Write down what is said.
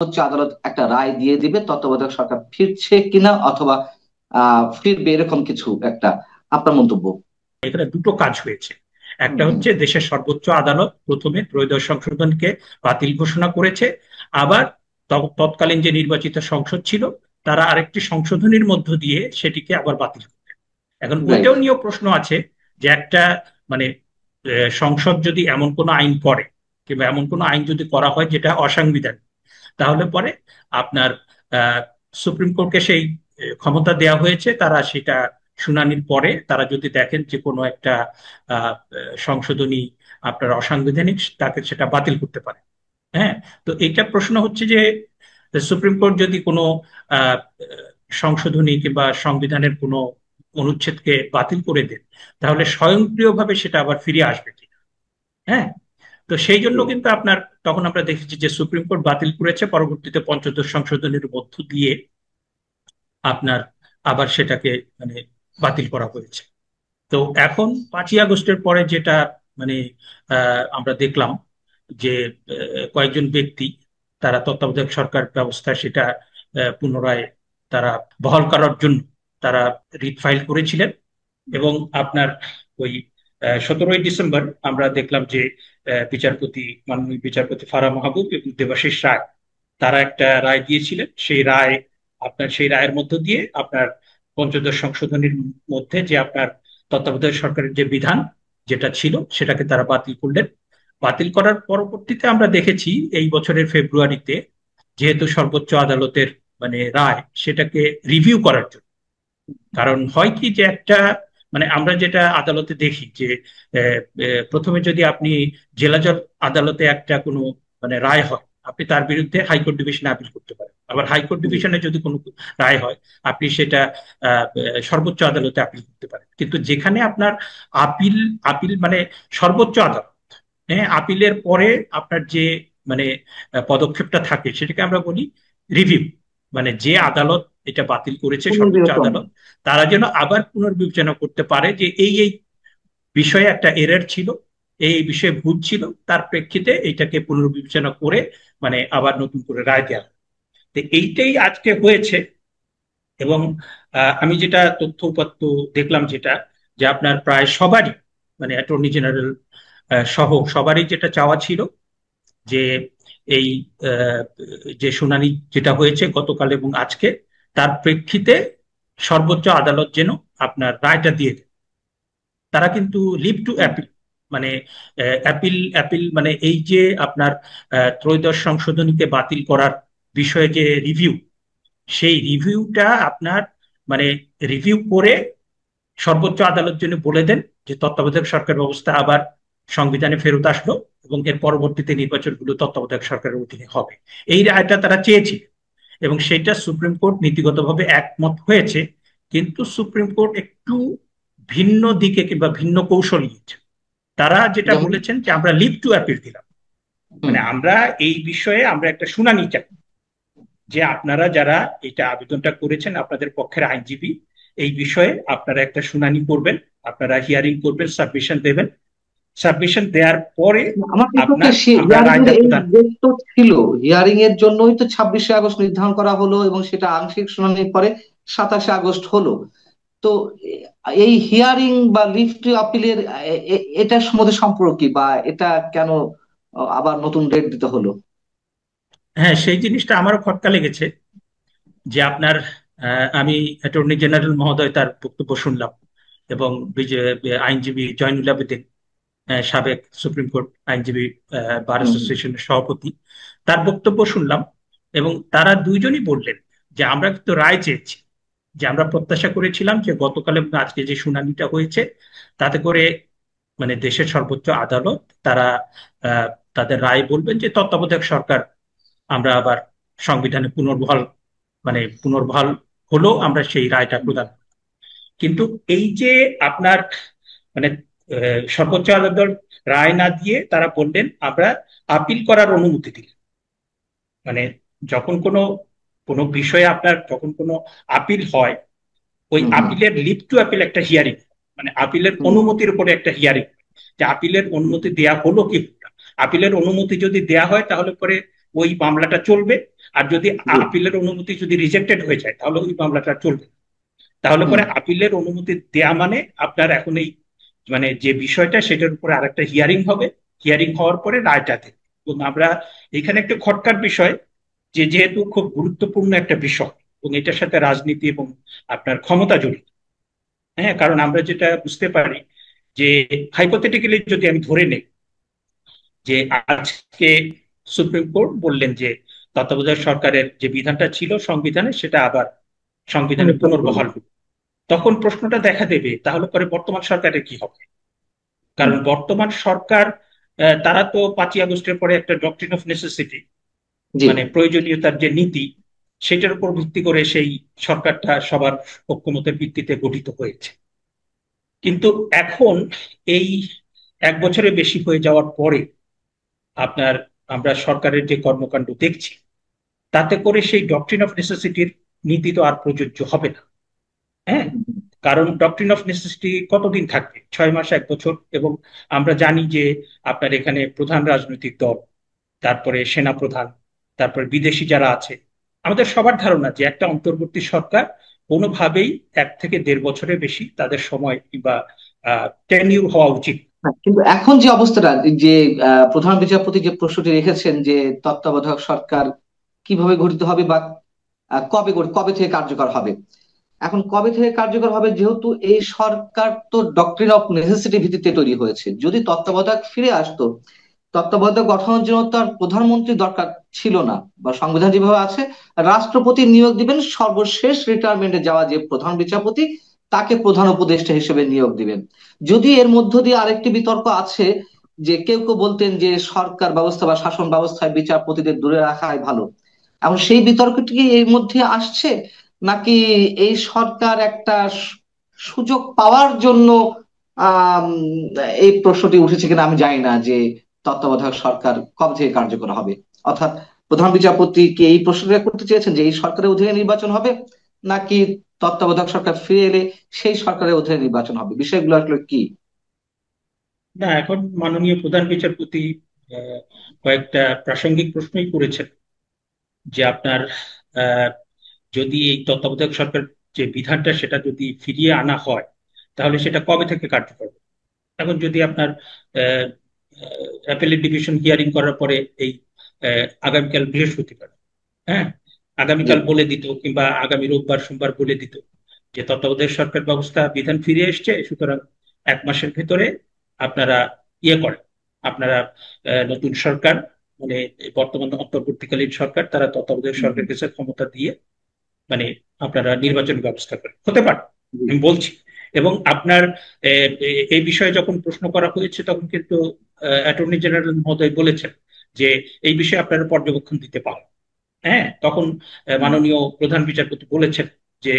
সর্বোচ্চ আদালত একটা রায় দিয়ে দিবে, তত্ত্বাবধায়ক সরকার ফিরছে কিনা অথবা ফিরবে, এরকম কিছু একটা আপনার মন্তব্য। এখানে দুটো কাজ হয়েছে। হুম একটা হুম। হচ্ছে দেশের সর্বোচ্চ আদালত প্রথমে ত্রয়োদশ সংশোধনকে বাতিল ঘোষণা করেছে। আবার তৎকালীন যে নির্বাচিত সংসদ ছিল তারা আরেকটি সংশোধনীর মধ্য দিয়ে সেটিকে আবার বাতিল করে। এখন রাইট। ওইটাও নিয়েও প্রশ্ন আছে যে একটা মানে সংসদ যদি এমন কোনো আইন করে কিংবা এমন কোনো আইন যদি করা হয় যেটা অসাংবিধানিক, তাহলে পরে আপনার আহ, সুপ্রিম কোর্টকে সেই ক্ষমতা দেওয়া হয়েছে, তারা সেটা শুনানির পরে তারা যদি দেখেন যে কোনো একটা আহ, সংশোধনী আপনার অসাংবিধানিক, তাকে সেটা বাতিল করতে পারে। হ্যাঁ। তো এইটা প্রশ্ন হচ্ছে যে সুপ্রিম কোর্ট যদি কোনো আহ, সংশোধনী কিংবা সংবিধানের কোনো অনুচ্ছেদকে বাতিল করে দেন, তাহলে স্বয়ংক্রিয়ভাবে সেটা আবার ফিরে আসবে কিনা। হ্যাঁ। তো সেই জন্য কিন্তু আপনার তখন আমরা দেখেছি যে সুপ্রিম কোর্ট বাতিল করেছে, পরবর্তীতে পঞ্চদশ সংশোধনীর মধ্য দিয়ে আপনার আবার সেটাকে মানে বাতিল করা হয়েছে। তো এখন 5ই আগস্টের পরে যেটা মানে আমরা দেখলাম যে কয়েকজন ব্যক্তি তারা তত্ত্বাবধায়ক সরকার ব্যবস্থা সেটা পুনরায় তারা বহাল করার জন্য তারা রিট ফাইল করেছিলেন। এবং আপনার ওই 17ই ডিসেম্বর আমরা দেখলাম যে বিচারপতি, মাননীয় বিচারপতি ফারাহ মাহবুব এবং দেবাশিস রায় তারা একটা রায় দিয়েছিলেন। সেই রায়ের মধ্য দিয়ে আপনার পঞ্চদশ সংশোধনীর মধ্যে যে আপনার তত্ত্বাবধায়ক সরকারের যে বিধান যেটা ছিল সেটাকে তারা বাতিল করলেন। বাতিল করার পরবর্তীতে আমরা দেখেছি এই বছরের ফেব্রুয়ারিতে, যেহেতু সর্বোচ্চ আদালতের মানে রায় সেটাকে রিভিউ করার জন্য, কারণ হয় কি যে একটা মানে আমরা যেটা আদালতে দেখি যে প্রথমে যদি আপনি জেলা জজ আদালতে একটা কোনো মানে রায় হয়, আপনি তার বিরুদ্ধে হাইকোর্ট ডিভিশনে আপিল করতে পারেন। আবার হাইকোর্ট জি। ডিভিশনে যদি কোনো রায় হয়, আপনি সেটা সর্বোচ্চ আদালতে আপিল করতে পারেন। কিন্তু যেখানে আপনার আপিল আপিল মানে সর্বোচ্চ আদালত, হ্যাঁ, আপিলের পরে আপনার যে মানে পদক্ষেপটা থাকে সেটাকে আমরা বলি রিভিউ। মানে যে আদালত এটা বাতিল করেছে, সর্বোচ্চ পুনর্বিবেচনা। আদালত, তারা যেন আবার পুনর্বিবেচনা করতে পারে যে এই এই বিষয়ে একটা এরর ছিল, এই বিষয়ে ভুল ছিল, তার প্রেক্ষিতে এইটাকে পুনর্বিবেচনা করে মানে আবার নতুন করে রায় দেওয়া হয়। তো এইটাই আজকে হয়েছে। এবং আমি যেটা তথ্য উপাত্ত দেখলাম যেটা, যে আপনার প্রায় সবারই মানে অ্যাটর্নি জেনারেল সহ সবারই যেটা চাওয়া ছিল যে এই আহ, যে শুনানি যেটা হয়েছে গতকাল এবং আজকে, তার প্রেক্ষিতে সর্বোচ্চ আদালত যেন আপনার রায়টা দিয়ে দেয়। তারা কিন্তু লিভ টু অ্যাপিল মানে অ্যাপিল অ্যাপিল মানে এই যে আপনার ত্রয়োদশ সংশোধনীকে বাতিল করার বিষয়ে যে রিভিউ, সেই রিভিউটা আপনার মানে রিভিউ করে সর্বোচ্চ আদালত যেন বলে দেন যে তত্ত্বাবধায়ক সরকার ব্যবস্থা আবার সংবিধানে ফেরত আসলো এবং এর পরবর্তীতে নির্বাচনগুলো তত্ত্বাবধায়ক সরকারের অধীনে হবে। এই রায়টা তারা চেয়েছিল এবং সেটা সুপ্রিম কোর্ট নীতিগতভাবে একমত হয়েছে। কিন্তু সুপ্রিম কোর্ট একটু ভিন্ন দিকে কিংবা ভিন্ন কৌশল নিয়েছে। তারা যেটা যেমন। বলেছেন যে আমরা লিভ টু অ্যাপিল দিলাম, হুম। মানে আমরা এই বিষয়ে আমরা একটা শুনানি চাই, যে আপনারা যারা এটা আবেদনটা করেছেন আপনাদের পক্ষের আইনজীবী, এই বিষয়ে আপনারা একটা শুনানি করবেন, আপনারা হিয়ারিং করবেন, সাবমিশন দেবেন, সাবমিশন দেওয়ার পরে আমার কাছে হচ্ছে আপনার আমরা হিয়ারিং এর রায়টা এই প্রদান। ডেট তো ছিল, হিয়ারিং এর জন্যই তো 26শে আগস্ট নির্ধারণ করা হলো এবং সেটা আংশিক শুনানির পরে 27শে আগস্ট হলো। তো এই হিয়ারিং বা লিভ টু আপিলের এটার মধ্যে সম্পর্ক কি, বা এটা কেন আবার নতুন ডেট দিতে হলো? হ্যাঁ, সেই জিনিসটা আমারও খটকা লেগেছে যে আপনার আমি অ্যাটর্নি জেনারেল মহোদয় তার বক্তব্য শুনলাম এবং আইনজীবী জয়নুল আবেদিন, সাবেক সুপ্রিম কোর্ট আইনজীবী বার হুম হুম। অ্যাসোসিয়েশনের সভাপতি, তার বক্তব্য শুনলাম। এবং তারা দুইজনই বললেন যে আমরা কিন্তু রায় চেয়েছি, যে আমরা প্রত্যাশা করেছিলাম যে গতকাল এবং আজকে যে শুনানিটা হয়েছে তাতে করে মানে দেশের সর্বোচ্চ আদালত তারা আহ, তাদের রায় বলবেন যে তত্ত্বাবধায়ক সরকার আমরা আবার সংবিধানে পুনর্বহাল হলো, আমরা সেই রায়টা প্রদান করি। কিন্তু এই যে আপনার মানে সর্বোচ্চ আদালত রায় না দিয়ে তারা বললেন আমরা আপিল করার অনুমতি দিলেন। মানে যখন কোনো কোনো বিষয়ে আপনার যখন কোনো আপিল হয়, ওই হুম হুম। আপিলের লিভ টু আপিল একটা হিয়ারিং, মানে আপিলের হুম। অনুমতির উপরে একটা হিয়ারিং, যে আপিলের অনুমতি দেয়া হলো কি হলো না। আপিলের অনুমতি যদি দেয়া হয় তাহলে পরে ওই মামলাটা চলবে। আর যদি জি। আপিলের অনুমতি যদি রিজেক্টেড হয়ে যায় তাহলে ওই মামলাটা চলবে না। তাহলে হুম। পরে আপিলের অনুমতি দেয়া মানে আপনার এখন এই মানে যে বিষয়টা সেটার উপরে আরেকটা হিয়ারিং হবে। হিয়ারিং হওয়ার পরে রায়টা দেবে। এবং আমরা এখানে একটা খটকার বিষয়, যে যেহেতু খুব গুরুত্বপূর্ণ একটা বিষয় এবং এটার সাথে রাজনীতি এবং আপনার ক্ষমতা জড়িত। হ্যাঁ, কারণ আমরা যেটা বুঝতে পারি যে হাইপোথেটিক্যালি যদি আমি ধরে নেই যে আজকে সুপ্রিম কোর্ট বললেন যে তত্ত্বাবধায়ক সরকারের যে বিধানটা ছিল সংবিধানে সেটা আবার সংবিধানে পুনর্চার করবে। পুনর্বহাল হবে, তখন প্রশ্নটা দেখা দেবে তাহলে পরে বর্তমান সরকারের কি হবে। হুম। কারণ বর্তমান সরকার তারা তো 5ই আগস্টের পরে একটা ডক্ট্রিন অফ নেসেসিটি জি। মানে প্রয়োজনীয়তার যে নীতি সেটার উপর ভিত্তি করে সেই সরকারটা সবার ঐকমত্যের ভিত্তিতে গঠিত হয়েছে। কিন্তু এখন এই 1 বছরের বেশি হয়ে যাওয়ার পরে আপনার আমরা সরকারের যে কর্মকাণ্ড দেখছি তাতে করে সেই ডক্ট্রিন অফ নেসেসিটির নীতি তো আর প্রযোজ্য হবে না। হ্যাঁ, কারণ ডক্ট্রিন অফ নেসেসিটি কতদিন থাকবে, 6 মাস 1 বছর। এবং আমরা জানি যে আপনার এখানে প্রধান রাজনৈতিক দল, তারপরে সেনা প্রধান, তারপরে বিদেশি যারা আছে, আমাদের সবার ধারণা যে একটা অন্তর্বর্তী সরকার কোনোভাবেই 1 থেকে 1.5 বছরের বেশি তাদের সময় কিংবা টেনিউর হওয়া উচিত। হ্যাঁ, কিন্তু এখন যে অবস্থাটা, যে প্রধান বিচারপতি যে প্রশ্নটি রেখেছেন যে তত্ত্বাবধায়ক সরকার কিভাবে গঠিত হবে বা কবে থেকে কার্যকর হবে, এখন কবে থেকে কার্যকর হবে, যেহেতু এই সরকার তো ডক্ট্রিন অফ নেসেসিটি ভিত্তিতে তৈরি হয়েছে। যদি তত্ত্বাবধায়ক ফিরে আসতো, তত্ত্বাবধায়ক গঠনের জন্য তো আর প্রধানমন্ত্রী দরকার ছিল না, বা সংবিধান যেভাবে আছে রাষ্ট্রপতি নিয়োগ দিবেন, সর্বশেষ রিটায়ারমেন্টে যাওয়া যে প্রধান বিচারপতি তাকে প্রধান উপদেষ্টা হিসেবে নিয়োগ দিবেন। যদি এর মধ্য দিয়ে আরেকটি বিতর্ক আছে, যে কেউ কেউ বলতেন যে সরকার ব্যবস্থা বা শাসন ব্যবস্থায় বিচারপতিদের দূরে রাখাই ভালো। এখন সেই বিতর্কটি কি এর মধ্যে আসছে, নাকি এই সরকার একটা সুযোগ পাওয়ার জন্য আহ এই প্রশ্নটি উঠেছে কিনা আমি জানি না, যে তত্ত্বাবধায়ক সরকার কবে থেকে কার্যকর হবে। অর্থাৎ প্রধান বিচারপতি কি এই প্রশ্নটা করতে চেয়েছেন যে এই সরকারের অধীনে নির্বাচন হবে, নাকি তত্ত্বাবধায়ক সরকার ফিরে এলে সেই সরকারের অধীনে নির্বাচন হবে, বিষয়গুলো আসলে কি? না, এখন মাননীয় প্রধান বিচারপতি আহ, কয়েকটা প্রাসঙ্গিক প্রশ্নই করেছেন যে আপনার আহ, যদি এই তত্ত্বাবধায়ক সরকার যে বিধানটা সেটা যদি ফিরিয়ে আনা হয় তাহলে সেটা কবে থেকে কার্যকর হবে। এখন যদি আপনার অ্যাপেলেট ডিভিশন হিয়ারিং করার পরে এই আগামীকাল বৃহস্পতিবার, হ্যাঁ, জি। আগামীকাল বলে দিত কিংবা আগামী রোববার সোমবার বলে দিত যে তত্ত্বাবধায়ক সরকার ব্যবস্থা বিধান ফিরে এসছে, সুতরাং 1 মাসের ভেতরে আপনারা ইয়ে করেন, আপনারা নতুন সরকার মানে বর্তমান অন্তর্বর্তীকালীন সরকার তারা তত্ত্বাবধায়ক হুম, হুম, সরকারের কাছে ক্ষমতা দিয়ে মানে আপনারা নির্বাচন ব্যবস্থা করেন, হতে পারে, জি। আমি বলছি। এবং আপনার এই বিষয়ে যখন প্রশ্ন করা হয়েছে তখন কিন্তু অ্যাটর্নি জেনারেল মহোদয় বলেছেন যে এই বিষয়ে আপনারা পর্যবেক্ষণ দিতে পারেন। হ্যাঁ, তখন হুম। মাননীয় প্রধান বিচারপতি বলেছেন যে